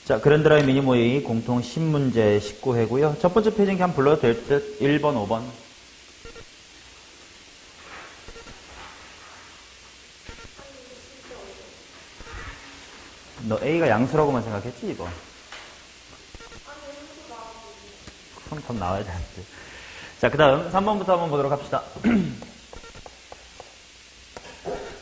자, 그랜드라인 미니모의 공통 신문제 19회고요. 첫 번째 페이지 한번 불러도 될 듯. 1번, 5번. 너 A가 양수라고만 생각했지, 이거? 그럼 답 나와야 되는데. 자, 그 다음 3번부터 한번 보도록 합시다.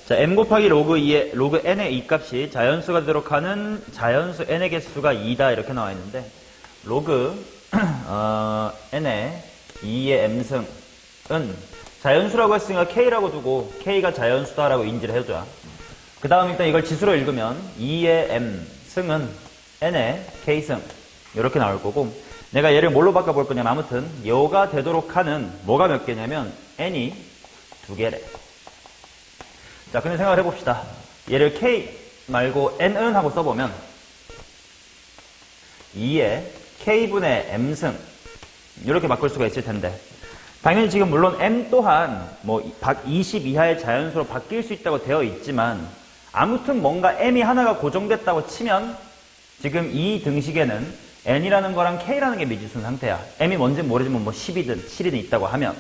자, m 곱하기 로그 2의, 로그 n의 이 값이 자연수가 되도록 하는 자연수 n의 개수가 2다 이렇게 나와 있는데, 로그 n의 2의 m승은 자연수라고 했으니까 k라고 두고 k가 자연수다라고 인지를 해줘야. 그 다음 일단 이걸 지수로 읽으면 2의 m승은 n의 k승 이렇게 나올 거고, 내가 얘를 뭘로 바꿔볼 거냐면 아무튼 요가 되도록 하는 뭐가 몇 개냐면 n이 2개래. 자, 근데 생각을 해봅시다. 얘를 k 말고 n은 하고 써보면 2의 k분의 m승 이렇게 바꿀 수가 있을 텐데, 당연히 지금 물론 m 또한 뭐 20 이하의 자연수로 바뀔 수 있다고 되어 있지만, 아무튼 뭔가 m이 하나가 고정됐다고 치면 지금 이 등식에는 n이라는 거랑 k라는 게 미지수인 상태야. m이 뭔지는 모르지만 뭐 10이든 7이든 있다고 하면,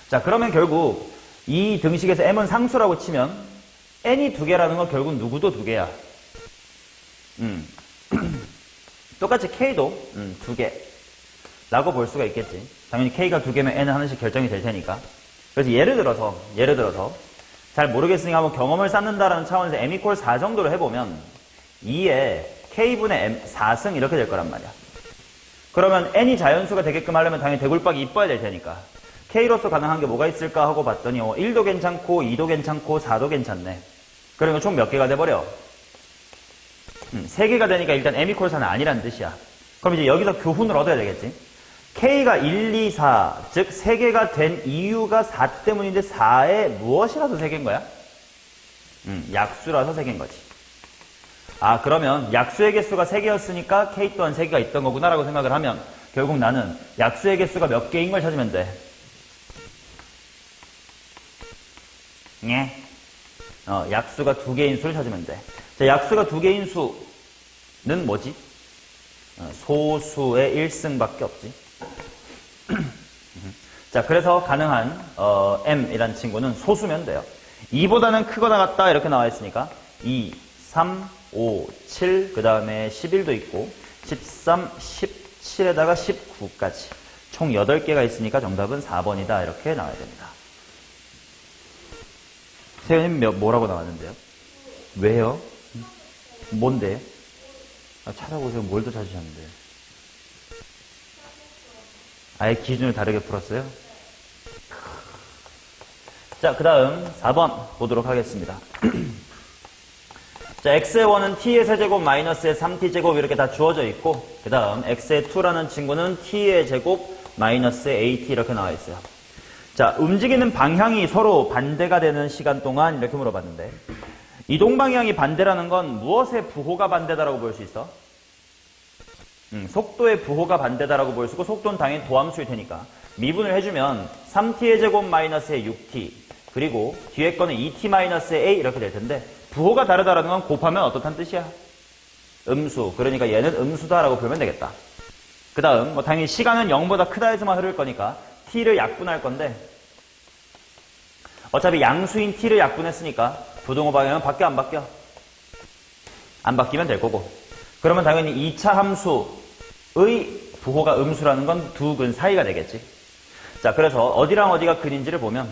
자, 그러면 결국 이 등식에서 m은 상수라고 치면 n이 2개라는 건 결국 누구도 2개야. 똑같이 k도 2개 라고 볼 수가 있겠지. 당연히 k가 2개면 n은 하나씩 결정이 될 테니까. 그래서 예를 들어서 잘 모르겠으니까 한번 경험을 쌓는다라는 차원에서 m = 4 정도로 해보면 2에 k분의 m 4승 이렇게 될 거란 말이야. 그러면 n이 자연수가 되게끔 하려면 당연히 대굴박이 이뻐야 될 테니까 k로서 가능한 게 뭐가 있을까 하고 봤더니 1도 괜찮고 2도 괜찮고 4도 괜찮네. 그러니까 총 몇 개가 돼버려? 3개가 되니까 일단 m = 4는 아니라는 뜻이야. 그럼 이제 여기서 교훈을 얻어야 되겠지. k가 1, 2, 4, 즉 3개가 된 이유가 4 때문인데 4에 무엇이라서 3개인 거야? 약수라서 3개인 거지. 아, 그러면 약수의 개수가 3개였으니까 k 또한 3개가 있던 거구나 라고 생각을 하면 결국 나는 약수의 개수가 몇 개인 걸 찾으면 돼. 약수가 2개인 수를 찾으면 돼. 자, 약수가 2개인 수는 뭐지? 소수의 1승밖에 없지. 자, 그래서 가능한 m이란 친구는 소수면 돼요. 2보다는 크거나 같다 이렇게 나와 있으니까 2, 3, 5, 7, 그 다음에 11도 있고 13, 17에다가 19까지 총 8개가 있으니까 정답은 4번이다 이렇게 나와야 됩니다. 세연님 뭐라고 나왔는데요? 왜요? 뭔데? 찾아보세요. 뭘 더 찾으셨는데? 아예 기준을 다르게 풀었어요? 자, 그 다음 4번 보도록 하겠습니다. 자, x의 1은 t의 세제곱 마이너스의 3t제곱 이렇게 다 주어져 있고, 그 다음 x의 2라는 친구는 t의 제곱 마이너스의 at 이렇게 나와 있어요. 자, 움직이는 방향이 서로 반대가 되는 시간 동안 이렇게 물어봤는데, 이동 방향이 반대라는 건 무엇의 부호가 반대다라고 볼 수 있어? 속도의 부호가 반대다라고 볼 수 있고, 속도는 당연히 도함수일 테니까 미분을 해주면 3t의 제곱 마이너스의 6t 그리고 뒤에 거는 2t 마이너스의 a 이렇게 될 텐데, 부호가 다르다라는 건 곱하면 어떻단 뜻이야? 음수. 그러니까 얘는 음수다라고 보면 되겠다. 그 다음 뭐 당연히 시간은 0보다 크다 해서만 흐를 거니까 t를 약분할 건데, 어차피 양수인 t를 약분했으니까 부동호 방향은 바뀌어 안 바뀌어? 안 바뀌면 될 거고, 그러면 당연히 2차 함수의 부호가 음수라는 건 두 근 사이가 되겠지. 자, 그래서 어디랑 어디가 근인지를 보면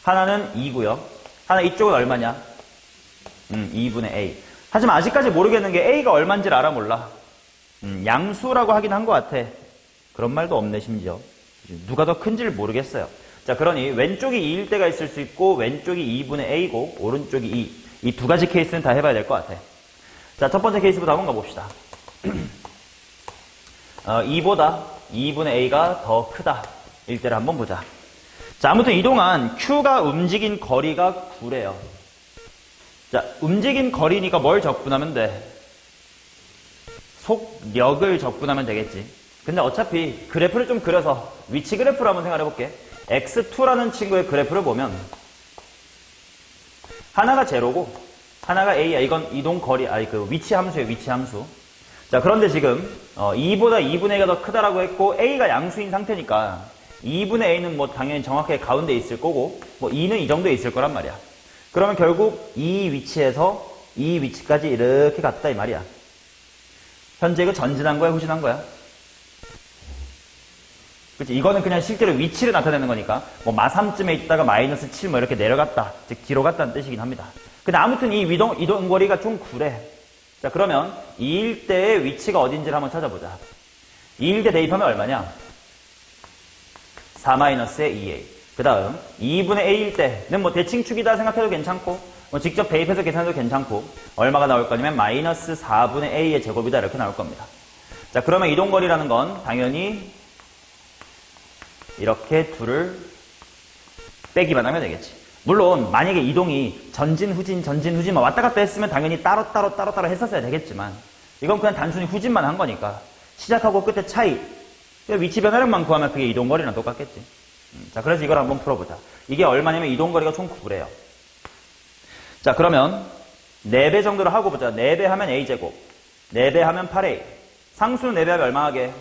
하나는 2고요. 하나 이쪽은 얼마냐? 2분의 a. 하지만 아직까지 모르겠는 게 a가 얼마인지를 알아 몰라. 양수라고 하긴 한 것 같아. 그런 말도 없네 심지어. 누가 더 큰지를 모르겠어요. 자, 그러니 왼쪽이 2일 때가 있을 수 있고 왼쪽이 2분의 a고 오른쪽이 2. 이 두 가지 케이스는 다 해봐야 될 것 같아. 자, 첫 번째 케이스부터 한번 가봅시다. 2보다 2분의 a가 더 크다. 일 때를 한번 보자. 자, 아무튼 이동안 q가 움직인 거리가 9래요. 자, 움직인 거리니까 뭘 적분하면 돼? 속력을 적분하면 되겠지. 근데 어차피 그래프를 좀 그려서 위치 그래프를 한번 생각해 볼게. x2라는 친구의 그래프를 보면 하나가 제로고 하나가 A야. 이건 이동거리, 그 위치 함수예요, 위치 함수. 자, 그런데 지금, 2보다 2분의 A가 더 크다라고 했고, A가 양수인 상태니까, 2분의 A는 뭐 당연히 정확하게 가운데 있을 거고, 뭐 2는 이 정도에 있을 거란 말이야. 그러면 결국 이 위치에서 이 위치까지 이렇게 갔다 이 말이야. 현재 이거 전진한 거야, 후진한 거야? 그치? 이거는 그냥 실제로 위치를 나타내는 거니까, 뭐 마3쯤에 있다가 마이너스 7 뭐 이렇게 내려갔다. 즉, 뒤로 갔다는 뜻이긴 합니다. 근데 아무튼 이 이동거리가 좀 구래. 자, 그러면 이 일대의 위치가 어딘지를 한번 찾아보자. 이 일대 대입하면 얼마냐? 4-의 2a. 그 다음 2분의 a일 때는 뭐 대칭축이다 생각해도 괜찮고 뭐 직접 대입해서 계산해도 괜찮고 얼마가 나올 거냐면 마이너스 4분의 a의 제곱이다 이렇게 나올 겁니다. 자, 그러면 이동거리라는 건 당연히 이렇게 둘을 빼기만 하면 되겠지. 물론 만약에 이동이 전진 후진 왔다 갔다 했으면 당연히 따로 했었어야 되겠지만 이건 그냥 단순히 후진만 한 거니까 시작하고 끝의 차이, 위치 변화량만 구하면 그게 이동거리랑 똑같겠지. 자, 그래서 이걸 한번 풀어보자. 이게 얼마냐면 이동거리가 총 9래요. 자, 그러면 4배 정도로 하고 보자. 4배 하면 a제곱, 4배 하면 8a. 상수는 4배 하면 얼마 하게?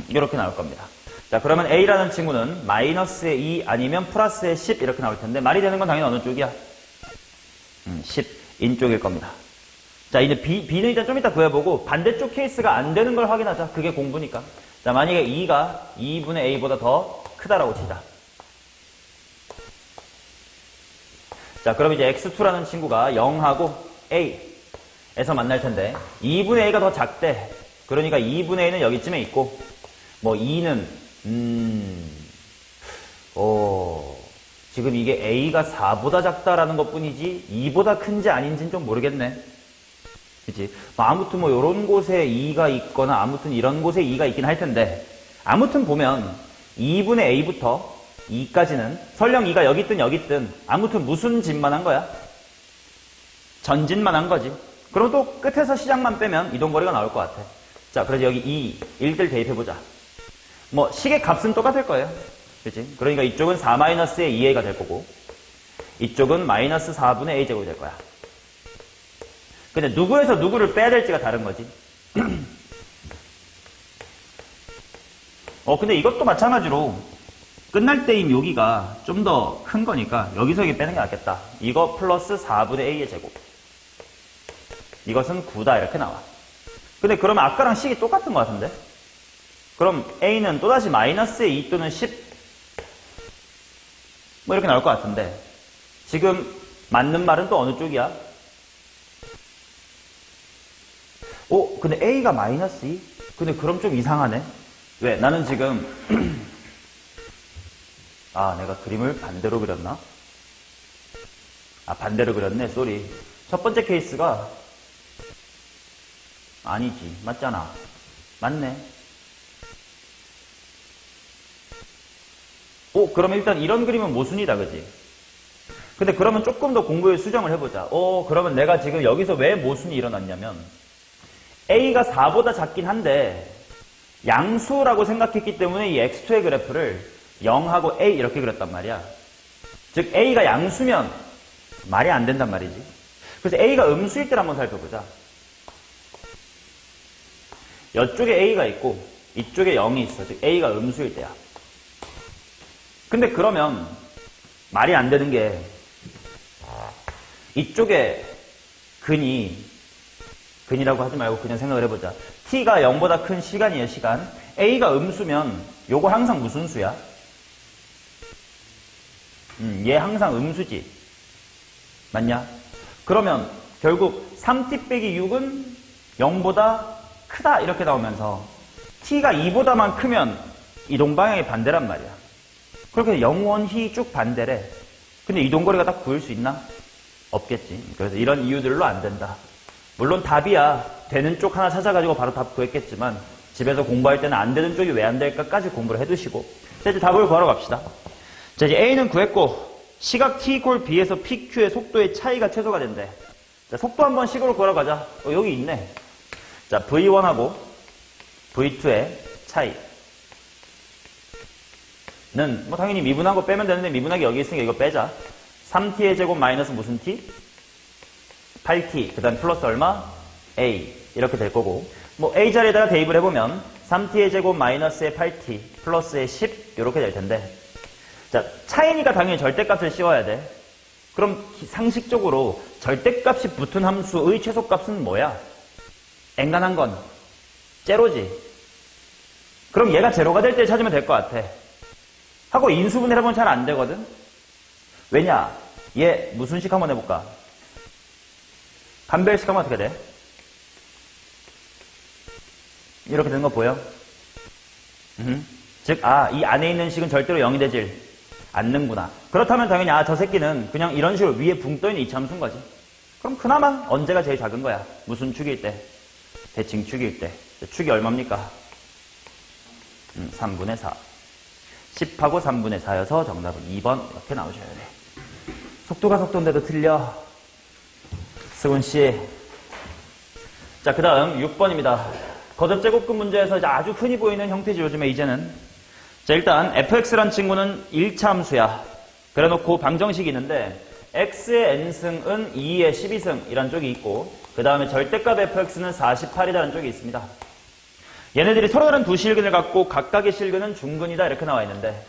이렇게 나올 겁니다. 자, 그러면 a라는 친구는 마이너스의 2 아니면 플러스의 10 이렇게 나올 텐데 말이 되는 건 당연히 어느 쪽이야? 10인 쪽일 겁니다. 자, 이제 B는 일단 좀 이따 구해보고 반대쪽 케이스가 안 되는 걸 확인하자. 그게 공부니까. 자, 만약에 2가 2분의 a보다 더 크다라고 치자. 자, 그럼 이제 x2라는 친구가 0하고 a에서 만날 텐데 2분의 a가 더 작대. 그러니까 2분의 a는 여기쯤에 있고 뭐 2는 지금 이게 a가 4보다 작다라는 것 뿐이지 2보다 큰지 아닌지는 좀 모르겠네. 그치? 아무튼 뭐 요런 곳에 2가 있거나 아무튼 이런 곳에 2가 있긴 할 텐데 아무튼 보면 2분의 a부터 2까지는 설령 2가 여기 있든 아무튼 무슨 진만 한 거야? 전진만 한 거지. 그럼 또 끝에서 시작만 빼면 이동거리가 나올 것 같아. 자, 그래서 여기 1들 대입해보자. 뭐 식의 값은 똑같을 거예요. 그치? 그러니까 이쪽은 4-의 2a가 될 거고 이쪽은 마이너스 4분의 a제곱이 될 거야. 근데 누구에서 누구를 빼야 될지가 다른 거지. 근데 이것도 마찬가지로 끝날 때인 여기가 좀 더 큰 거니까 여기서 여기 빼는 게 낫겠다. 이거 플러스 4분의 a의 제곱. 이것은 9다 이렇게 나와. 근데 그러면 아까랑 식이 똑같은 것 같은데? 그럼 a는 또다시 마이너스의 2 또는 10 뭐 이렇게 나올 것 같은데 지금 맞는 말은 또 어느 쪽이야? 근데 a가 마이너스 2? 근데 그럼 좀 이상하네. 왜? 나는 지금 내가 그림을 반대로 그렸나? 반대로 그렸네. 쏘리. 첫 번째 케이스가 아니지. 맞잖아. 맞네. 그러면 일단 이런 그림은 모순이다. 그지? 근데 그러면 조금 더 공부에 수정을 해보자. 그러면 내가 지금 여기서 왜 모순이 일어났냐면 a가 4보다 작긴 한데 양수라고 생각했기 때문에 이 x2의 그래프를 0하고 a 이렇게 그렸단 말이야. 즉 a가 양수면 말이 안 된단 말이지. 그래서 a가 음수일 때를 한번 살펴보자. 이쪽에 a가 있고 이쪽에 0이 있어. 즉 a가 음수일 때야. 근데 그러면 말이 안 되는 게 이쪽에 근이라고 하지 말고 그냥 생각을 해보자. t가 0보다 큰 시간이에요. 시간. a가 음수면 요거 항상 무슨 수야? 얘 항상 음수지. 맞냐? 그러면 결국 3t 빼기 6은 0보다 크다 이렇게 나오면서 t가 2보다만 크면 이동 방향이 반대란 말이야. 그렇게 영원히 쭉 반대래. 근데 이동거리가 딱 구할 수 있나? 없겠지. 그래서 이런 이유들로 안 된다. 물론 답이야. 되는 쪽 하나 찾아가지고 바로 답 구했겠지만 집에서 공부할 때는 안 되는 쪽이 왜 안 될까까지 공부를 해두시고. 자, 이제 답을 구하러 갑시다. 자, 이제 A는 구했고 시각 T = B에서 PQ의 속도의 차이가 최소가 된대. 자, 속도 한번 식으로 구하러 가자. 여기 있네. 자, V1하고 V2의 차이. 뭐 당연히 미분한 거 빼면 되는데 미분하기 여기 있으니까 이거 빼자. 3t의 제곱 마이너스 무슨 t? 8t. 그 다음 플러스 얼마? a. 이렇게 될 거고. 뭐 a 자리에다가 대입을 해보면 3t의 제곱 마이너스의 8t 플러스의 10 이렇게 될 텐데. 자, 차이니까 당연히 절대값을 씌워야 돼. 그럼 상식적으로 절대값이 붙은 함수의 최소값은 뭐야? 앵간한 건 제로지. 그럼 얘가 제로가 될 때 찾으면 될 것 같아. 하고 인수분해를 해보면 잘 안 되거든. 왜냐? 얘 무슨 식 한번 해볼까? 간별식 하면 어떻게 돼? 이렇게 되는 거 보여? 즉, 이 안에 있는 식은 절대로 0이 되질 않는구나. 그렇다면 당연히 저 새끼는 그냥 이런 식으로 위에 붕 떠있는 이차함수인 거지. 그럼 그나마 언제가 제일 작은 거야? 무슨 축일 때? 대칭축일 때. 축이 얼마입니까? 3분의 4. 10하고 3분의 4여서 정답은 2번 이렇게 나오셔야 돼. 속도가 속도인데도 틀려. 승훈씨. 자, 그 다음 6번입니다. 거듭제곱근 문제에서 이제 아주 흔히 보이는 형태지 요즘에 이제는. 자, 일단 fx란 친구는 1차 함수야. 그래놓고 방정식이 있는데 x의 n승은 2의 12승 이란 쪽이 있고 그 다음에 절대값 fx는 48이라는 쪽이 있습니다. 얘네들이 서로 다른 두 실근을 갖고 각각의 실근은 중근이다 이렇게 나와 있는데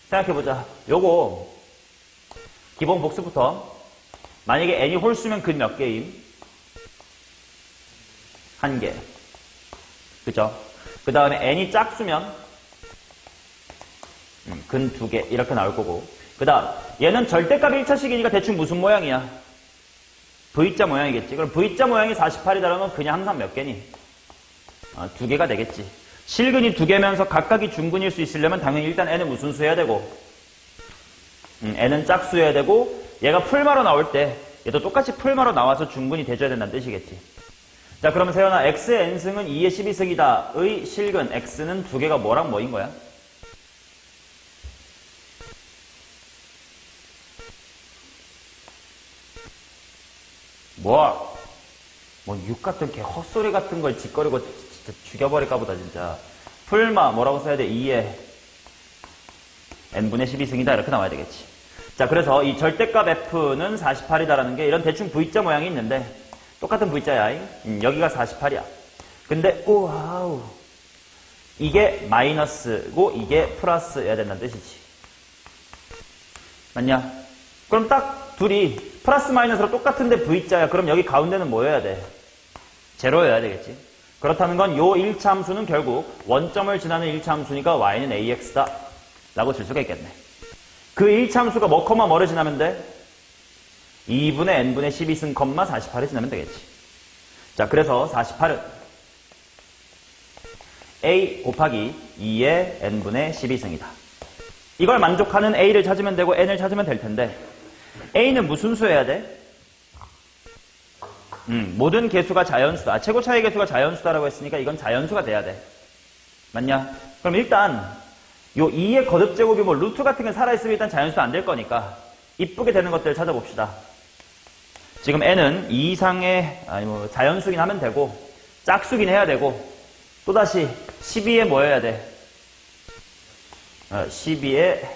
생각해보자. 요거 기본 복수부터 만약에 n이 홀수면 근 몇 개임? 1개. 그죠? 그 다음에 n이 짝수면 근 2개 이렇게 나올 거고 그 다음 얘는 절대값 1차식이니까 대충 무슨 모양이야? V자 모양이겠지. 그럼 V자 모양이 48이다라면 그냥 항상 몇 개니? 2개가 되겠지. 실근이 2개면서 각각이 중근일 수 있으려면 당연히 일단 n은 무슨 수여야 되고 n은 짝수여야 되고 얘가 풀마로 나올 때 얘도 똑같이 풀마로 나와서 중근이 돼줘야 된다는 뜻이겠지. 자, 그러면 세연아 x의 n승은 2의 12승이다 의 실근 x는 2개가 뭐랑 뭐인 거야? 뭐 6 같은 개 헛소리 같은 걸 짓거리고 진짜 죽여버릴까 보다 진짜. 풀마 뭐라고 써야 돼? 2의 n분의 12승이다 이렇게 나와야 되겠지. 자, 그래서 이 절대값 f는 48이다라는 게 이런 대충 V자 모양이 있는데 똑같은 V자야. 여기가 48이야. 근데 우와우 이게 마이너스고 이게 플러스여야 된다는 뜻이지. 맞냐? 그럼 딱 둘이 플러스 마이너스로 똑같은데 V자야. 그럼 여기 가운데는 뭐여야 돼? 제로여야 되겠지. 그렇다는 건 요 1차 함수는 결국 원점을 지나는 1차 함수니까 y는 ax다 라고 줄 수가 있겠네. 그 1차 함수가 뭐를 지나면 돼? 2분의 n분의 12승, 48을 지나면 되겠지. 자, 그래서 48은 a 곱하기 2의 n분의 12승이다. 이걸 만족하는 a를 찾으면 되고 n을 찾으면 될 텐데 a는 무슨 수여야 돼? 모든 개수가 자연수다. 최고 차이 개수가 자연수다라고 했으니까 이건 자연수가 돼야 돼. 맞냐? 그럼 일단 요 2의 거듭제곱이 뭐 루트 같은 게 살아있으면 일단 자연수 안 될 거니까 이쁘게 되는 것들을 찾아봅시다. 지금 n은 2 이상의 자연수긴 하면 되고 짝수긴 해야 되고 또다시 12에 뭐여야 돼? 12에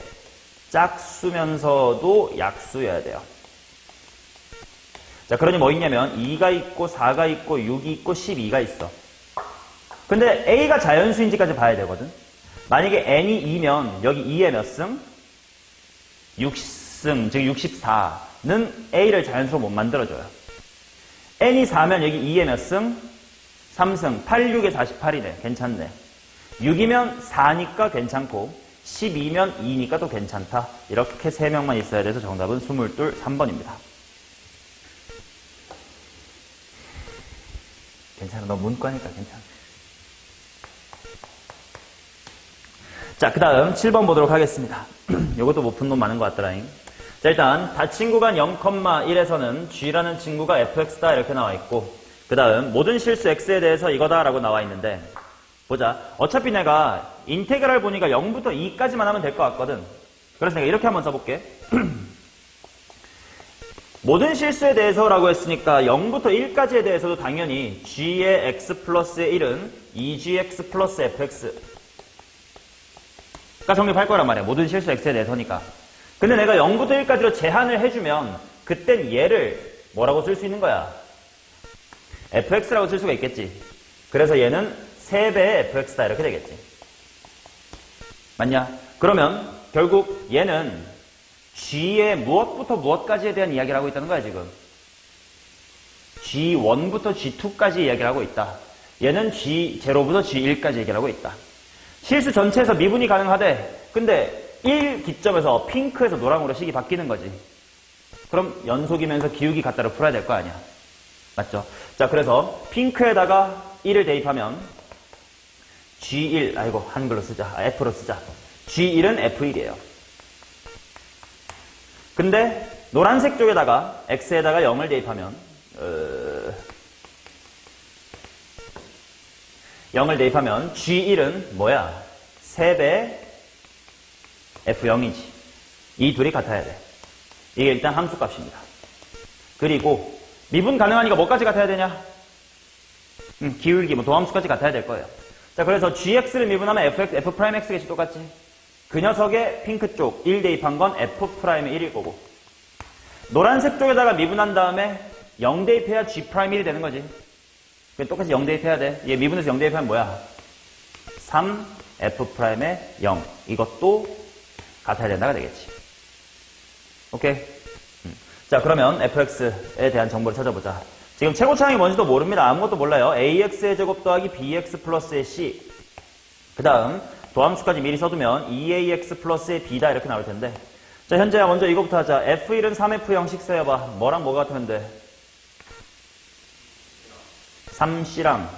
짝수면서도 약수여야 돼요. 자, 그러니 뭐 있냐면 2가 있고 4가 있고 6이 있고 12가 있어. 근데 a가 자연수인지까지 봐야 되거든. 만약에 n이 2면 여기 2의 몇 승? 6승, 즉 64는 a를 자연수로 못 만들어줘요. n이 4면 여기 2의 몇 승? 3승, 8, 6에 48이네. 괜찮네. 6이면 4니까 괜찮고 12면 2니까 또 괜찮다. 이렇게 3명만 있어야 돼서 정답은 22, 3번입니다. 괜찮아. 너 문과니까 괜찮아. 자, 그 다음 7번 보도록 하겠습니다. 이것도 못 푼 놈 많은 것 같더라잉. 자, 일단 다친 구간 0,1에서는 g라는 친구가 fx다 이렇게 나와 있고 그 다음 모든 실수 x에 대해서 이거다 라고 나와 있는데 보자. 어차피 내가 인테그랄 보니까 0부터 2까지만 하면 될 것 같거든. 그래서 내가 이렇게 한번 써볼게. 모든 실수에 대해서라고 했으니까 0부터 1까지에 대해서도 당연히 g의 x 플러스의 1은 2gx 플러스 fx 정립할 거란 말이야. 모든 실수 x에 대해서니까. 근데 내가 0부터 1까지로 제한을 해주면 그땐 얘를 뭐라고 쓸 수 있는 거야? fx라고 쓸 수가 있겠지. 그래서 얘는 3배의 fx다 이렇게 되겠지. 맞냐? 그러면 결국 얘는 g의 무엇부터 무엇까지에 대한 이야기를 하고 있다는 거야 지금. g1부터 g2까지 이야기를 하고 있다. 얘는 g0부터 g1까지 얘기를 하고 있다. 실수 전체에서 미분이 가능하대. 근데 1 기점에서 핑크에서 노랑으로 식이 바뀌는 거지. 그럼 연속이면서 기울기 같다로 풀어야 될 거 아니야. 맞죠? 자, 그래서 핑크에다가 1을 대입하면 G1, 한글로 쓰자. F로 쓰자. G1은 F1이에요. 근데 노란색 쪽에다가 X에다가 0을 대입하면 0을 대입하면 G1은 뭐야? 3배 F0이지. 이 둘이 같아야 돼. 이게 일단 함수값입니다. 그리고 미분 가능하니까 뭐까지 같아야 되냐? 기울기, 도함수까지 같아야 될 거예요. 자, 그래서 gx를 미분하면 f'x겠지, 똑같지? 그 녀석의 핑크 쪽 1 대입한 건 f'의 1일 거고, 노란색 쪽에다가 미분한 다음에 0 대입해야 g'1이 되는 거지. 똑같이 0 대입해야 돼. 얘 미분해서 0 대입하면 뭐야? 3f'의 0. 이것도 같아야 된다가 되겠지. 오케이? 자, 그러면 fx에 대한 정보를 찾아보자. 지금 최고차항이 뭔지도 모릅니다. 아무것도 몰라요. ax의 제곱 더하기 bx 플러스의 c. 그 다음 도함수까지 미리 써두면 2ax 플러스의 b다 이렇게 나올 텐데, 자, 현재야 먼저 이거부터 하자. f1은 3f 형식 써봐. 뭐랑 뭐가 같으면 돼? 3c랑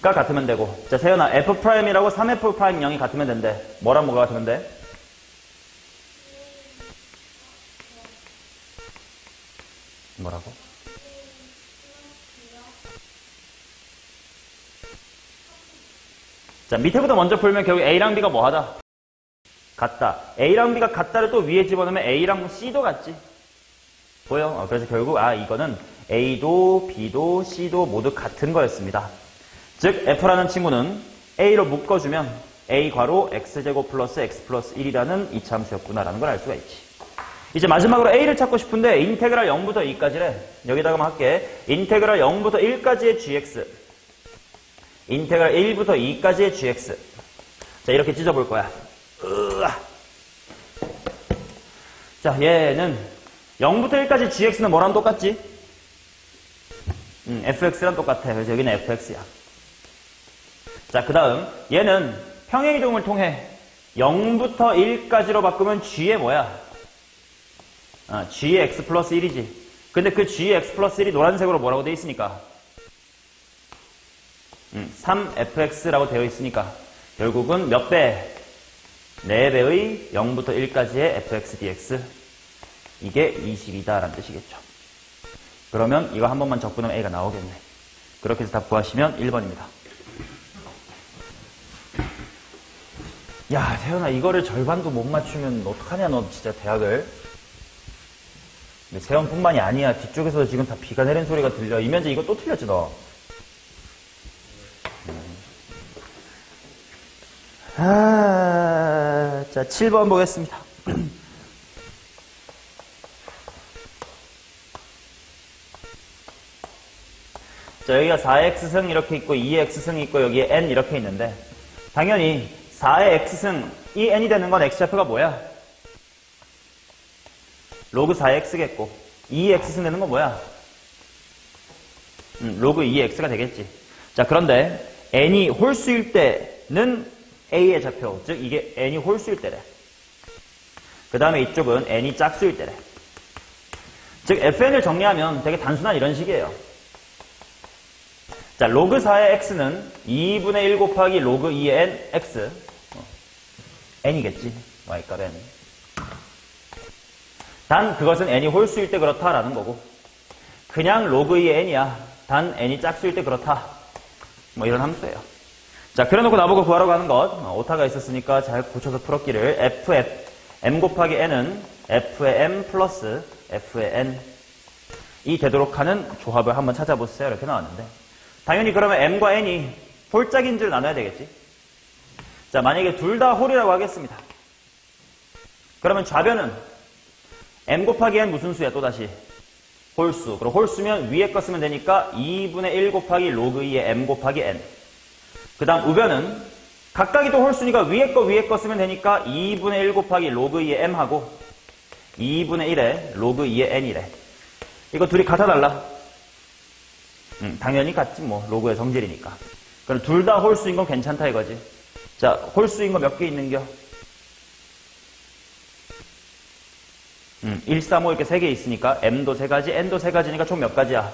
가 같으면 되고, 자, 세연아 f'이라고 3f'0이 같으면 된대. 뭐랑 뭐가 같으면 돼? 뭐라고? 자, 밑에부터 먼저 풀면 결국 A랑 B가 뭐하다? 같다. A랑 B가 같다를 또 위에 집어넣으면 A랑 C도 같지? 보여? 그래서 결국 이거는 A도 B도 C도 모두 같은 거였습니다. 즉 F라는 친구는 A로 묶어주면 A 괄호 X제곱 플러스 X 플러스 1이라는 이차함수였구나라는 걸 알 수가 있지. 이제 마지막으로 A를 찾고 싶은데 인테그랄 0부터 2까지래. 여기다가만 할게. 인테그랄 0부터 1까지의 gx, 인테그랄 1부터 2까지의 gx. 자, 이렇게 찢어볼 거야. 자, 얘는 0부터 1까지 gx는 뭐랑 똑같지? fx랑 똑같아. 그래서 여기는 fx야. 자, 그 다음 얘는 평행이동을 통해 0부터 1까지로 바꾸면 g의 뭐야? g의 x 플러스 1이지. 근데 그 g의 x 플러스 1이 노란색으로 뭐라고 되어 있으니까? 3fx라고 되어 있으니까 결국은 몇 배? 4배의 0부터 1까지의 fx dx. 이게 20이다라는 뜻이겠죠. 그러면 이거 한 번만 적분하면 a가 나오겠네. 그렇게 해서 답 구하시면 1번입니다. 야, 태연아, 이거를 절반도 못 맞추면 어떡하냐, 너 진짜 대학을. 근데 세연뿐만이 아니야. 뒤쪽에서 지금 다 비가 내리는 소리가 들려. 이면제 이거 또 틀렸지, 너. 자, 7번 보겠습니다. 자, 여기가 4의 x승 이렇게 있고 2의 x승이 있고 여기에 n 이렇게 있는데, 당연히 4의 x승, 이 n이 되는 건 x좌표가 뭐야? 로그 4의 x겠고, 2의 x승 되는 건 뭐야? 로그 2의 x가 되겠지. 자, 그런데 n이 홀수일 때는 a의 좌표, 즉 이게 n이 홀수일 때래. 그 다음에 이쪽은 n이 짝수일 때래. 즉 fn을 정리하면 되게 단순한 이런 식이에요. 자, 로그 4의 x는 2분의 1 곱하기 로그 2의 n x, n이겠지. y값 n. 단 그것은 n이 홀수일 때 그렇다라는 거고, 그냥 로그 2의 n이야. 단 n이 짝수일 때 그렇다. 뭐 이런 함수예요. 자, 그래놓고 나보고 구하라고 하는 것, 오타가 있었으니까 잘 고쳐서 풀었기를. m 곱하기 n은 f의 m 플러스 f의 n 이 되도록 하는 조합을 한번 찾아보세요. 이렇게 나왔는데, 당연히 그러면 m과 n이 홀짝인지를 나눠야 되겠지. 자, 만약에 둘 다 홀이라고 하겠습니다. 그러면 좌변은 m 곱하기 n 무슨 수야? 또다시 홀수. 그럼 홀수면 위에 거 쓰면 되니까 2분의 1 곱하기 로그 2의 m 곱하기 n. 그 다음 우변은 각각이 또 홀수니까 위에 거 쓰면 되니까 2분의 1 곱하기 로그 2의 m 하고 2분의 1에 로그 2의 n이래. 이거 둘이 같아 달라? 당연히 같지 뭐. 로그의 성질이니까. 그럼 둘 다 홀수인 건 괜찮다 이거지. 자, 홀수인 거 몇 개 있는겨? 1, 3, 5 이렇게 3개 있으니까 m도 3가지, n도 3가지니까 총 몇 가지야?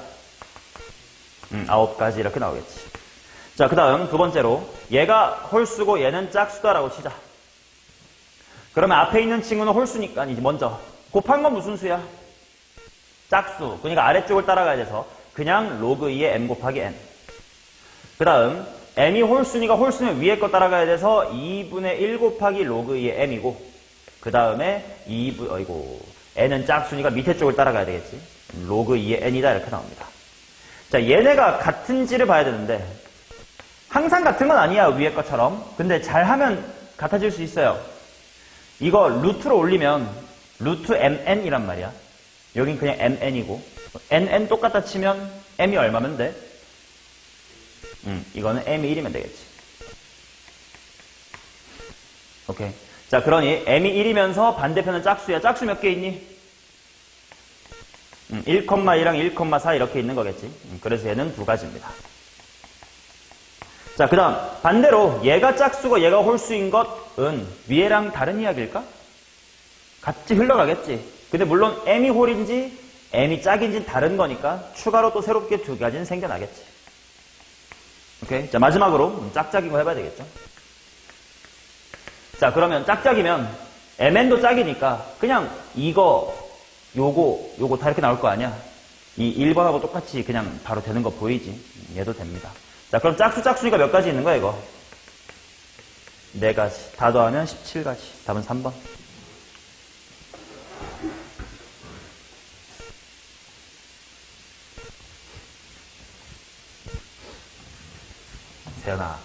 9가지 이렇게 나오겠지. 자, 그 다음 두 번째로 얘가 홀수고 얘는 짝수다라고 치자. 그러면 앞에 있는 친구는 홀수니까 아니지. 먼저 곱한 건 무슨 수야? 짝수. 그러니까 아래쪽을 따라가야 돼서 그냥 로그 2의 m 곱하기 n. 그 다음 m이 홀수니까 홀수는 위에 거 따라가야 돼서 2분의 1 곱하기 로그 2의 m이고 그 다음에 n은 짝수니까 밑에 쪽을 따라가야 되겠지. 로그 2의 n이다 이렇게 나옵니다. 자, 얘네가 같은지를 봐야 되는데 항상 같은 건 아니야 위에 것처럼. 근데 잘하면 같아질 수 있어요. 이거 루트로 올리면 루트 mn이란 말이야. 여긴 그냥 mn이고 nn 똑같다 치면 m이 얼마면 돼? 이거는 m이 1이면 되겠지. 오케이. 자, 그러니 m이 1이면서 반대편은 짝수야. 짝수 몇 개 있니? 1,2랑 1,4 이렇게 있는 거겠지. 그래서 얘는 2가지입니다. 자, 그 다음 반대로 얘가 짝수고 얘가 홀수인 것은 위에랑 다른 이야기일까? 같이 흘러가겠지. 근데 물론 m이 홀인지 m이 짝인지 다른 거니까 추가로 또 새롭게 2가지는 생겨나겠지. 오케이. 자, 마지막으로 짝짝인 거 해봐야 되겠죠. 자, 그러면 짝짝이면 mn도 짝이니까 그냥 이거 요거 다 이렇게 나올 거 아니야. 이 1번하고 똑같이 그냥 바로 되는 거 보이지? 얘도 됩니다. 자, 그럼 짝수니까 몇 가지 있는 거야 이거? 4가지. 다 더하면 17가지. 답은 3번. 세연아,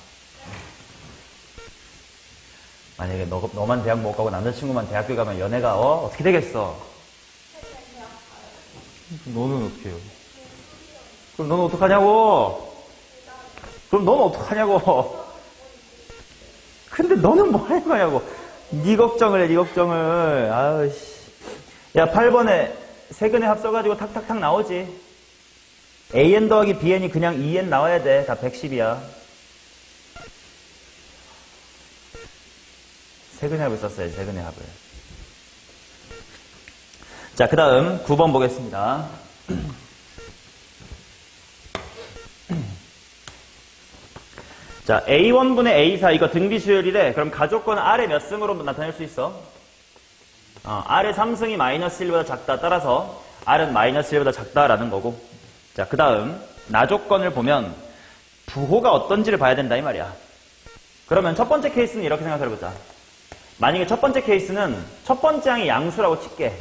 만약에 너만 대학 못 가고 남자친구만 대학교 가면 연애가 어떻게 되겠어? 너는 어떻게 해요? 그럼 너는 어떡하냐고? 근데 너는 뭐 할 거냐고. 네 걱정을 해, 네 걱정을. 아우씨. 야, 8번에 세근에 합쳐가지고 탁탁탁 나오지. AN 더하기 BN이 그냥 2N 나와야 돼. 다 110이야. 세근의 합을 썼어야지, 세근의 합을. 자, 그 다음 9번 보겠습니다. 자, A1분의 A4 이거 등비수열이래. 그럼 가족권 R의 몇 승으로 나타낼 수 있어? R의 3승이 마이너스 1보다 작다. 따라서 R은 마이너스 1보다 작다라는 거고. 자, 그 다음 나조건을 보면 부호가 어떤지를 봐야 된다 이 말이야. 그러면 첫 번째 케이스는 이렇게 생각해보자. 만약에 첫 번째 케이스는 첫 번째 항이 양수라고 칠게.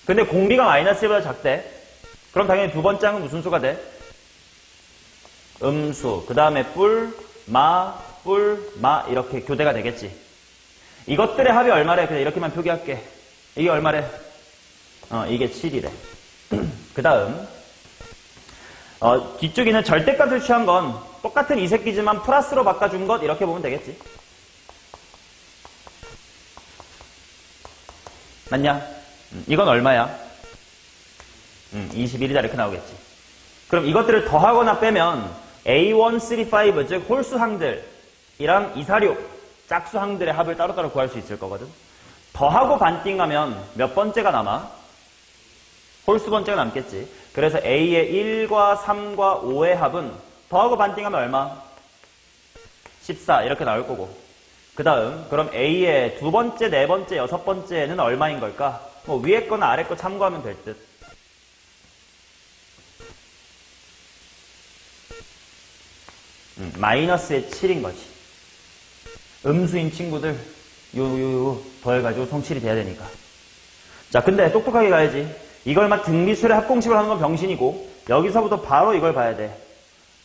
근데 공비가 마이너스 1보다 작대. 그럼 당연히 두 번째 항은 무슨 수가 돼? 음수. 그 다음에 뿔, 마 이렇게 교대가 되겠지. 이것들의 합이 얼마래? 그냥 이렇게만 표기할게. 이게 얼마래? 이게 7이래. 그 다음 뒤쪽에는 절대값을 취한 건 똑같은 이 새끼지만 플러스로 바꿔준 것 이렇게 보면 되겠지. 맞냐? 이건 얼마야? 21이다 이렇게 나오겠지. 그럼 이것들을 더하거나 빼면 A1, 3, 5, 즉 홀수항들이랑 2, 4, 6 짝수항들의 합을 따로따로 구할 수 있을 거거든. 더하고 반띵하면 몇 번째가 남아? 홀수 번째가 남겠지. 그래서 A의 1과 3과 5의 합은 더하고 반띵하면 얼마? 14 이렇게 나올 거고. 그 다음 그럼 A의 두 번째, 네 번째, 여섯 번째는 얼마인 걸까? 뭐 위에 거나 아래 거 참고하면 될 듯. 마이너스의 7인 거지. 음수인 친구들 요 더해가지고 총7이 돼야 되니까. 자, 근데 똑똑하게 가야지. 이걸 막 등비수의 합공식으로 하는 건 병신이고 여기서부터 바로 이걸 봐야 돼.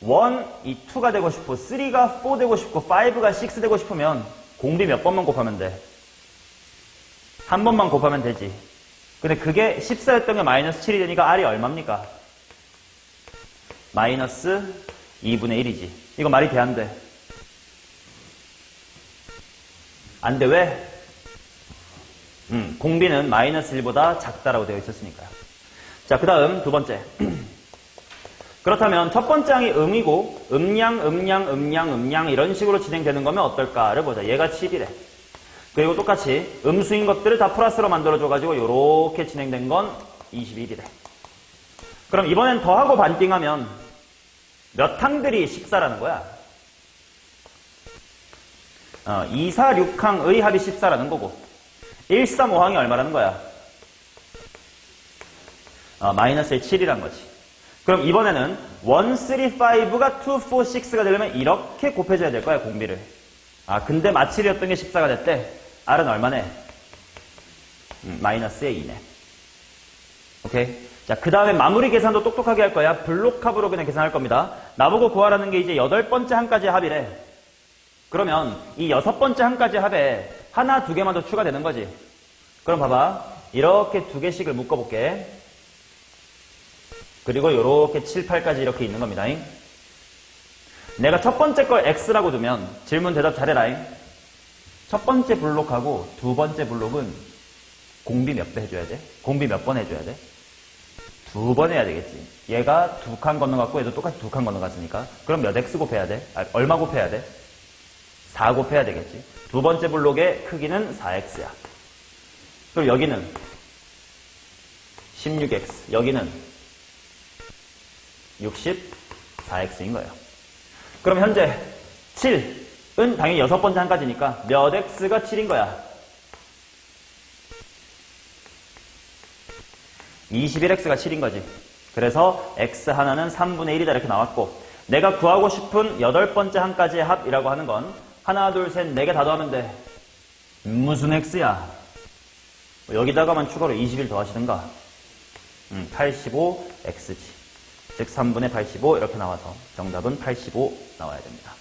1이 2가 되고 싶고 3가 4 되고 싶고 5가 6 되고 싶으면 공비 몇 번만 곱하면 돼? 한 번만 곱하면 되지. 근데 그게 14였던 게 마이너스 7이 되니까 R이 얼마입니까? 마이너스 2분의 1이지. 이거 말이 돼, 안 돼? 안 돼, 왜? 공비는 마이너스 1보다 작다라고 되어 있었으니까요. 자, 그 다음 두 번째. 그렇다면 첫 번째 항이 음이고 음양 이런 식으로 진행되는 거면 어떨까를 보자. 얘가 7이래. 그리고 똑같이 음수인 것들을 다 플러스로 만들어줘가지고 이렇게 진행된 건 21이래. 그럼 이번엔 더하고 반띵하면 몇 항들이 14라는 거야? 2, 4, 6항의 합이 14라는 거고 1, 3, 5항이 얼마라는 거야? 마이너스의 7이란 거지. 그럼 이번에는 1, 3, 5가 2, 4, 6가 되려면 이렇게 곱해줘야 될 거야, 공비를. 근데 마칠이었던 게 14가 됐대. R은 얼마네? 마이너스의 2네. 오케이? 자, 그 다음에 마무리 계산도 똑똑하게 할 거야. 블록합으로 그냥 계산할 겁니다. 나보고 구하라는 게 이제 8번째 항까지 합이래. 그러면 이 6번째 항까지 합에 하나, 두 개만 더 추가되는 거지. 그럼 봐봐. 이렇게 두 개씩을 묶어볼게. 그리고 이렇게 7, 8까지 이렇게 있는 겁니다. 내가 첫 번째 걸 X라고 두면 질문 대답 잘해라. 첫 번째 블록하고 두 번째 블록은 공비 몇 배 해줘야 돼? 공비 몇 번 해줘야 돼? 2번 해야 되겠지. 얘가 2칸 건너갔고 얘도 똑같이 2칸 건너갔으니까. 그럼 몇 X 곱해야 돼? 얼마 곱해야 돼? 4 곱해야 되겠지. 두 번째 블록의 크기는 4X야. 그리고 여기는 16X, 여기는 64X인 거예요. 그럼 현재 7은 당연히 6번째 항까지니까 몇 X가 7인 거야? 21X가 7인 거지. 그래서 X 하나는 3분의 1이다 이렇게 나왔고 내가 구하고 싶은 8번째 항까지의 합이라고 하는 건 하나, 둘, 셋, 4개 다 더하면 돼. 무슨 X야? 여기다가만 추가로 21 더하시든가 85X지. 즉 3분의 85 이렇게 나와서 정답은 85 나와야 됩니다.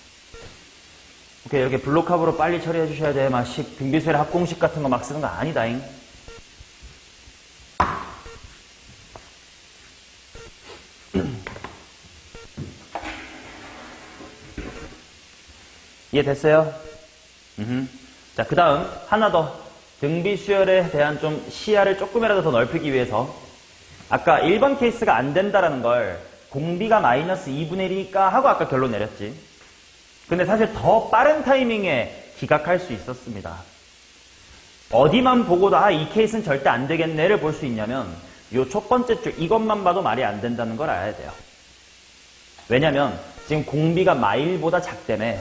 오케이, 이렇게 블록합으로 빨리 처리해 주셔야 돼. 막 등비수열 합공식 같은 거 막 쓰는 거 아니다잉. 이해됐어요? 자, 그 다음 하나 더. 등비수열에 대한 좀 시야를 조금이라도 더 넓히기 위해서 아까 1번 케이스가 안 된다라는 걸 공비가 마이너스 2분의 1이니까 하고 아까 결론 내렸지. 근데 사실 더 빠른 타이밍에 기각할 수 있었습니다. 어디만 보고도 이 케이스는 절대 안 되겠네를 볼 수 있냐면 요 첫 번째 줄 이것만 봐도 말이 안 된다는 걸 알아야 돼요. 왜냐면 지금 공비가 마일보다 작다며.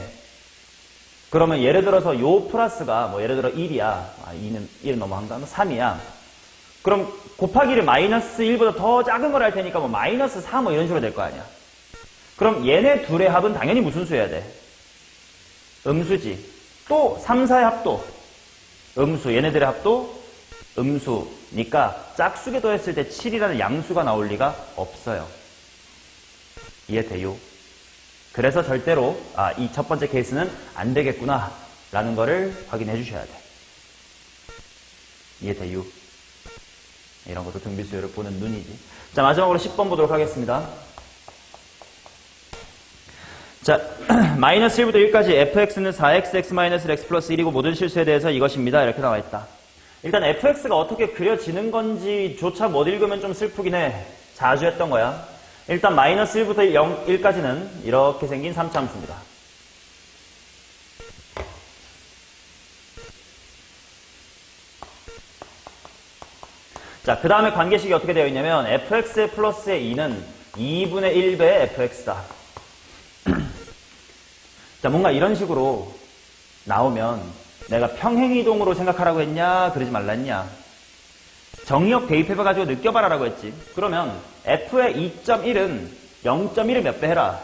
그러면 예를 들어서 요 플러스가 뭐 예를 들어 1이야. 2는 1 넘어간다. 3이야. 그럼 곱하기를 마이너스 1보다 더 작은 걸 할 테니까 뭐 마이너스 4 뭐 이런 식으로 될 거 아니야. 그럼 얘네 둘의 합은 당연히 무슨 수여야 돼? 음수지. 또 3, 4의 합도 음수. 얘네들의 합도 음수니까 짝수에 더했을 때 7이라는 양수가 나올 리가 없어요. 이해돼요? 그래서 절대로 이 첫 번째 케이스는 안 되겠구나 라는 거를 확인해 주셔야 돼. 이해돼요? 이런 것도 등비수열을 보는 눈이지. 자, 마지막으로 10번 보도록 하겠습니다. 자, 마이너스 1부터 1까지 fx는 4x, x 마이너스 x 플러스 1이고 모든 실수에 대해서 이것입니다. 이렇게 나와 있다. 일단 fx가 어떻게 그려지는 건지조차 못 읽으면 좀 슬프긴 해. 자주 했던 거야. 일단 마이너스 1부터 1까지는 이렇게 생긴 3차 함수입니다. 자, 그 다음에 관계식이 어떻게 되어 있냐면 fx 플러스의 2는 2분의 1배 fx다. 자, 뭔가 이런 식으로 나오면 내가 평행이동으로 생각하라고 했냐 그러지 말라 했냐. 정의역 대입해봐가지고 느껴봐라라고 했지. 그러면 f의 2.1은 0.1을 몇 배 해라?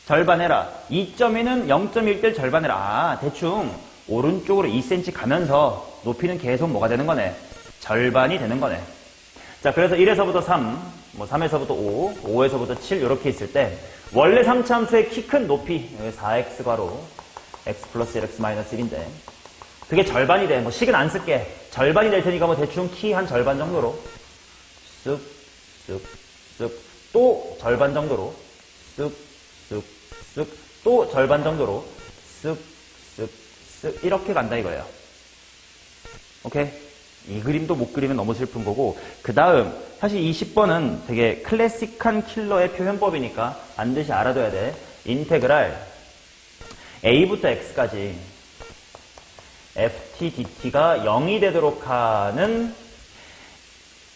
절반 해라. 2.1은 0.1 대 절반해라. 대충 오른쪽으로 2cm 가면서 높이는 계속 뭐가 되는 거네? 절반이 되는 거네. 자, 그래서 1에서부터 3, 뭐 3에서부터 5, 5에서부터 7 이렇게 있을 때 원래 3차 함수의 키 큰 높이, 4x 괄호, x 플러스 1x 마이너스 1인데, 그게 절반이 돼. 뭐 식은 안 쓸게. 절반이 될 테니까 뭐 대충 키 한 절반 정도로, 쓱, 쓱, 쓱, 또 절반 정도로, 쓱, 쓱, 쓱, 또 절반 정도로, 쓱, 쓱, 쓱, 이렇게 간다 이거예요. 오케이? 이 그림도 못 그리면 너무 슬픈 거고, 그 다음, 사실 이 10번은 되게 클래식한 킬러의 표현법이니까 반드시 알아둬야 돼. 인테그랄 a부터 x까지 ft dt가 0이 되도록 하는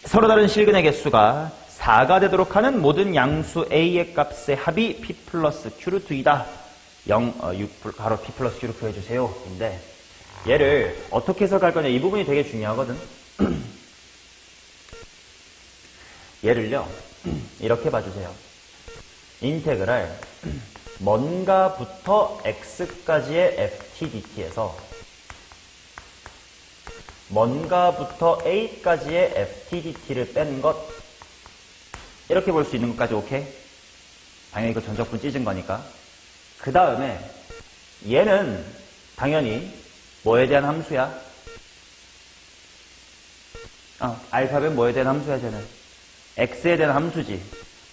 서로 다른 실근의 개수가 4가 되도록 하는 모든 양수 a의 값의 합이 p 플러스 q루트 2다. 6 가로 p 플러스 q를 구해주세요. 인데 얘를 어떻게 해석할 거냐, 이 부분이 되게 중요하거든. 얘를요 이렇게 봐주세요. 인테그랄 뭔가부터 x까지의 ft dt에서 뭔가부터 a까지의 ft dt를 뺀 것, 이렇게 볼 수 있는 것까지 오케이? 당연히 이거 전적분 찢은 거니까. 그 다음에 얘는 당연히 뭐에 대한 함수야? 알파벳 뭐에 대한 함수야, 쟤는? x에 대한 함수지.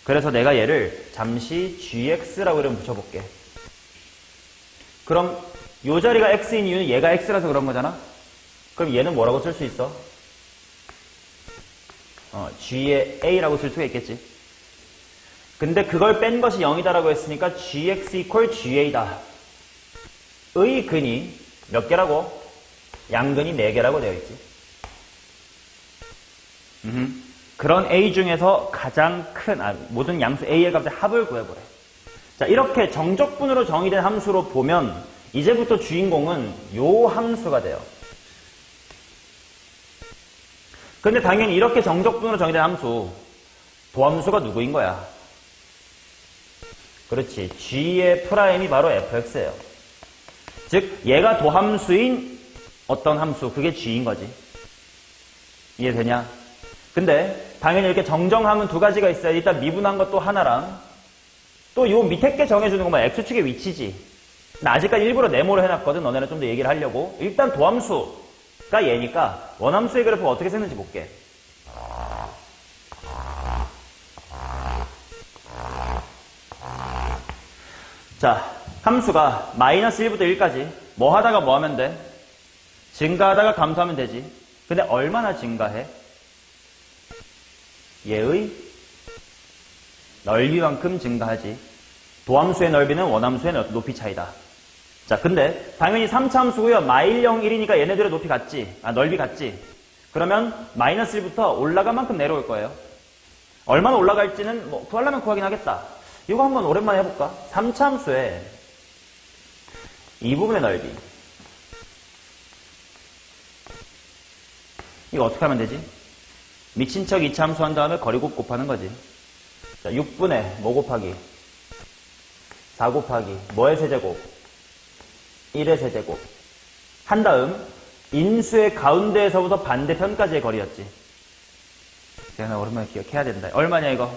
그래서 내가 얘를 잠시 gx라고 이름 붙여볼게. 그럼 요 자리가 x인 이유는 얘가 x라서 그런 거잖아? 그럼 얘는 뭐라고 쓸 수 있어? g의 a라고 쓸 수가 있겠지. 근데 그걸 뺀 것이 0이다라고 했으니까 gx equal ga다. 의 근이 몇 개라고? 양근이 4개라고 되어 있지. 그런 a 중에서 가장 큰, 모든 양수 a의 값의 합을 구해보래. 자, 이렇게 정적분으로 정의된 함수로 보면 이제부터 주인공은 요 함수가 돼요. 근데 당연히 이렇게 정적분으로 정의된 함수, 도함수가 누구인 거야? 그렇지. g의 프라임이 바로 fx예요. 즉 얘가 도함수인 어떤 함수, 그게 g인 거지. 이해되냐? 근데 당연히 이렇게 정정하면 두 가지가 있어요. 일단 미분한 것도 하나랑 또 요 밑에 게 정해주는 것만 x축의 위치지. 나 아직까지 일부러 네모로 해놨거든. 너네는 좀 더 얘기를 하려고. 일단 도함수가 얘니까 원함수의 그래프가 어떻게 생겼는지 볼게. 자, 함수가 마이너스 1부터 1까지 뭐 하다가 뭐 하면 돼? 증가하다가 감소하면 되지. 근데 얼마나 증가해? 얘의 넓이만큼 증가하지. 도함수의 넓이는 원함수의 높이 차이다. 자, 근데 당연히 3차 함수고요. 마일 0, 1이니까 얘네들의 높이 같지. 넓이 같지. 그러면 마이너스 1부터 올라간 만큼 내려올 거예요. 얼마나 올라갈지는 뭐 구하려면 구하긴 하겠다. 이거 한번 오랜만에 해볼까? 3차 함수의 이 부분의 넓이. 이거 어떻게 하면 되지? 미친 척 2차 함수 한 다음에 거리곱 곱하는 거지. 자, 6분의 뭐 곱하기 4 곱하기 뭐의 세제곱? 1의 세제곱 한 다음 인수의 가운데에서부터 반대편까지의 거리였지. 제가 오랜만에 기억해야 된다. 얼마냐 이거?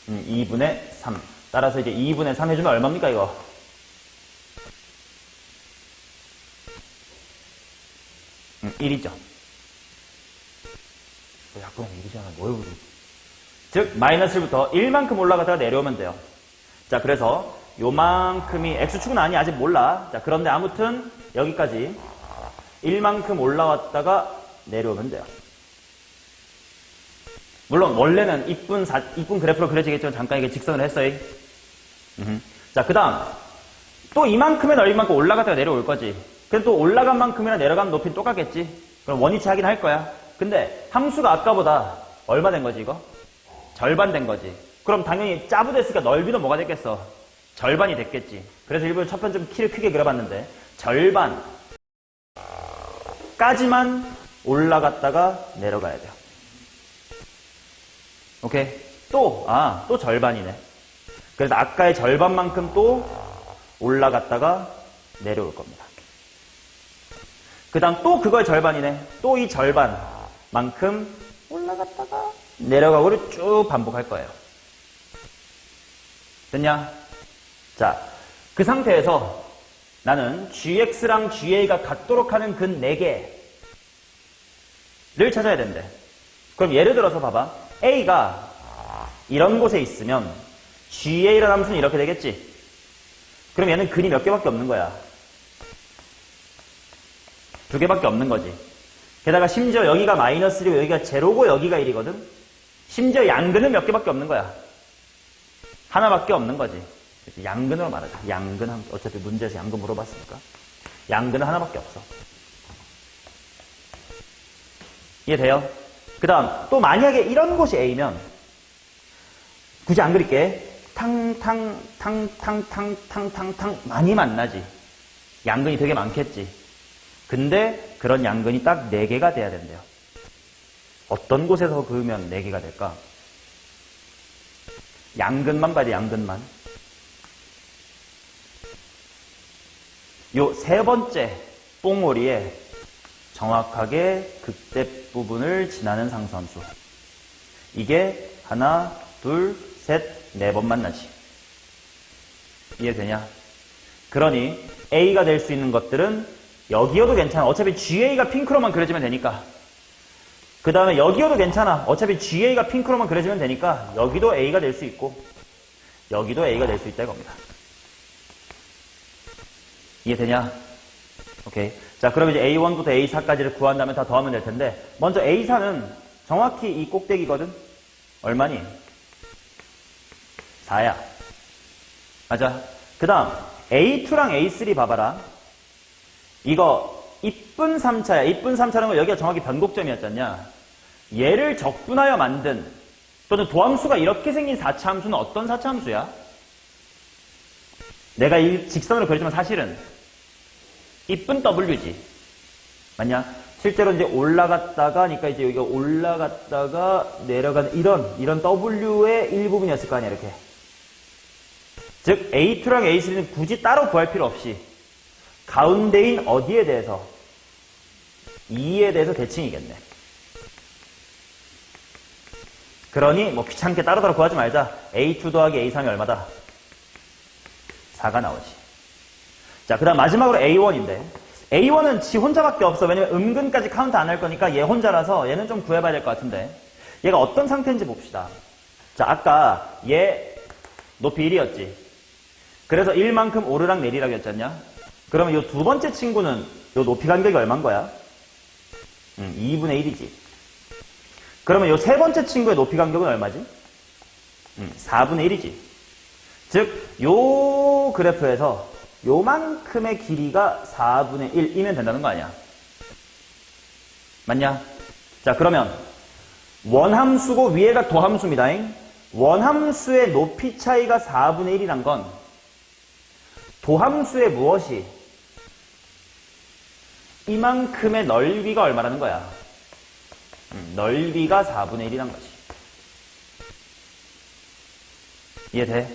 2분의 3. 따라서 이제 2분의 3 해주면 얼마입니까 이거? 음, 1이죠. 약분 1이잖아. 뭐예요? 즉 마이너스 1부터 1만큼 올라가다가 내려오면 돼요. 자, 그래서 요만큼이 x축은 아니 아직 몰라. 자, 그런데 아무튼 여기까지 1만큼 올라왔다가 내려오면 돼요. 물론 원래는 이쁜 그래프로 그려지겠지만 잠깐 이게 직선을 했어요. 자, 그 다음 또 이만큼의 넓이만큼 올라갔다가 내려올 거지. 근데 또 올라간 만큼이나 내려간 높이는 똑같겠지. 그럼 원위치 하긴 할 거야. 근데 함수가 아까보다 얼마 된 거지 이거? 절반 된 거지. 그럼 당연히 짜부됐으니까 넓이도 뭐가 됐겠어? 절반이 됐겠지. 그래서 일부러 첫 편 좀 키를 크게 그려봤는데 절반까지만 올라갔다가 내려가야 돼요. 오케이? 또 절반이네. 그래서 아까의 절반만큼 또 올라갔다가 내려올 겁니다. 그 다음 또 그거의 절반이네. 또 이 절반만큼 올라갔다가 내려가고를 쭉 반복할 거예요. 됐냐? 자, 그 상태에서 나는 gx랑 ga가 같도록 하는 근 4개를 찾아야 된대. 그럼 예를 들어서 봐봐. a가 이런 곳에 있으면 ga라는 함수는 이렇게 되겠지. 그럼 얘는 근이 몇 개밖에 없는 거야? 2개밖에 없는 거지. 게다가 심지어 여기가 마이너스 1이고 여기가 제로고 여기가 1이거든. 심지어 양근은 몇 개밖에 없는 거야. 하나밖에 없는 거지. 양근으로 말하자. 양근 함수. 어차피 문제에서 양근 물어봤으니까. 양근은 하나밖에 없어. 이해돼요? 그 다음 또 만약에 이런 곳이 A면 굳이 안 그릴게. 탕탕 많이 만나지. 양근이 되게 많겠지. 근데 그런 양근이 딱 4개가 돼야 된대요. 어떤 곳에서 그으면 4개가 될까? 양근만 봐야 돼. 양근만. 요 3번째 뽕오리에 정확하게 극대 부분을 지나는 상수함수. 이게 하나, 둘, 셋, 4번 만나지. 이해되냐? 그러니 A가 될 수 있는 것들은 여기여도 괜찮아. 어차피 GA가 핑크로만 그려지면 되니까. 그 다음에 여기여도 괜찮아. 어차피 GA가 핑크로만 그려지면 되니까 여기도 A가 될 수 있고 여기도 A가 될 수 있다 이겁니다. 이해되냐? 오케이. 자, 그럼 이제 A1부터 A4까지를 구한 다음에 다 더하면 될 텐데 먼저 A4는 정확히 이 꼭대기거든? 얼마니? 4야. 맞아. 그 다음 A2랑 A3 봐봐라. 이거 이쁜 3차야. 이쁜 3차라는 건 여기가 정확히 변곡점이었잖냐. 얘를 적분하여 만든 또는 도함수가 이렇게 생긴 4차 함수는 어떤 4차 함수야? 내가 이 직선으로 그려주면 사실은 이쁜 W지. 맞냐? 실제로 이제 올라갔다가, 그러니까 이제 여기가 올라갔다가 내려가는 이런 W의 일부분이었을 거 아니야, 이렇게. 즉, A2랑 A3는 굳이 따로 구할 필요 없이 가운데인 어디에 대해서? 2에 대해서 대칭이겠네. 그러니 뭐 귀찮게 따로따로 구하지 말자. A2 더하기 A3이 얼마다? 4가 나오지. 자, 그 다음 마지막으로 A1인데 A1은 지 혼자밖에 없어. 왜냐면 음근까지 카운트 안 할 거니까 얘 혼자라서 얘는 좀 구해봐야 될 것 같은데 얘가 어떤 상태인지 봅시다. 자, 아까 얘 높이 1이었지. 그래서 1만큼 오르락 내리락 이었잖냐. 그러면 이 두 번째 친구는 이 높이 간격이 얼마인 거야? 2분의 1이지. 그러면 이 세 번째 친구의 높이 간격은 얼마지? 4분의 1이지. 즉, 요 그래프에서 요만큼의 길이가 4분의 1이면 된다는 거 아니야. 맞냐? 자, 그러면 원함수고 위에가 도함수입니다. 원함수의 높이 차이가 4분의 1이란 건 도함수의 무엇이 이만큼의 넓이가 얼마라는 거야? 넓이가 4분의 1이란 거지. 이해돼?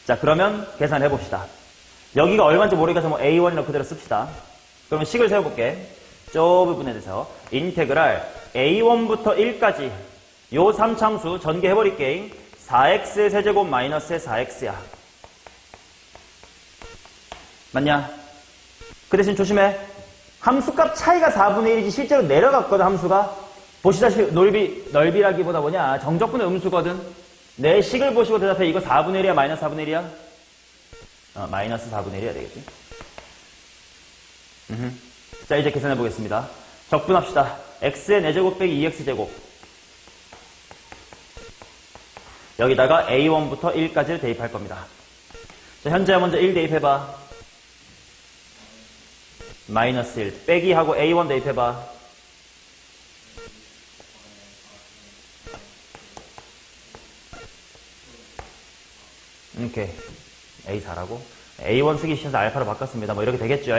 자, 그러면 계산해 봅시다. 여기가 얼마인지 모르겠어서 뭐 A1이라고 그대로 씁시다. 그러면 식을 세워볼게. 저 부분에 대해서 인테그랄 A1부터 1까지 요 3참수 전개해버릴게. 4x의 세제곱 마이너스의 4x야. 맞냐? 그 대신 조심해. 함수값 차이가 4분의 1이지 실제로 내려갔거든. 함수가 보시다시피 넓이라기보다 뭐냐 정적분의 음수거든. 내 식을 보시고 대답해. 이거 4분의 1이야 마이너스 4분의 1이야? 마이너스 4분의 1이야 되겠지. 자, 이제 계산해 보겠습니다. 적분합시다. x의 4제곱 빼기 2x제곱 여기다가 a1부터 1까지를 대입할 겁니다. 자, 현재야 먼저 1 대입해봐. 마이너스 1 빼기 하고 A1 대입해봐. 오케이. A4라고? A1 쓰기 싫어서 알파로 바꿨습니다. 뭐 이렇게 되겠죠.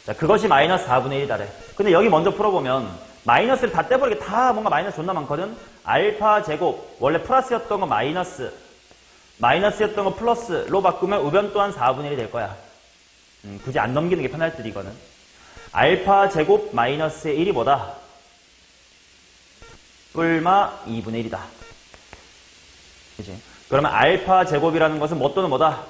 자, 그것이 마이너스 4분의 1이다래. 근데 여기 먼저 풀어보면 마이너스를 다 떼버리게 다 뭔가 마이너스 존나 많거든? 알파 제곱 원래 플러스였던 거 마이너스였던 거 플러스로 바꾸면 우변 또한 4분의 1이 될 거야. 굳이 안 넘기는 게 편할 듯 이거는. 알파 제곱 마이너스의 1이 뭐다? 뿔마 2분의 1이다. 그치? 그러면 알파 제곱이라는 것은 뭐 또는 뭐다?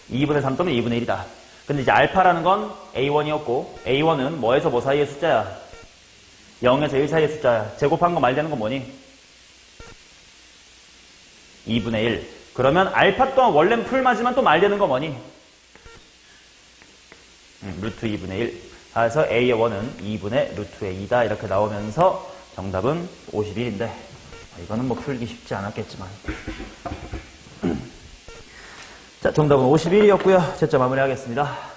2분의 3 또는 2분의 1이다. 근데 이제 알파라는 건 A1이었고, A1은 뭐에서 뭐 사이의 숫자야? 0에서 1 사이의 숫자야. 제곱한 거 말되는 건 뭐니? 2분의 1. 그러면 알파 또한 원래는 풀맞지만 또 말되는 거 뭐니? 루트 2분의 1. 그래서 A의 1은 2분의 루트의 2다. 이렇게 나오면서 정답은 51인데, 이거는 뭐 풀기 쉽지 않았겠지만. 자, 정답은 51이었고요. 채점 마무리하겠습니다.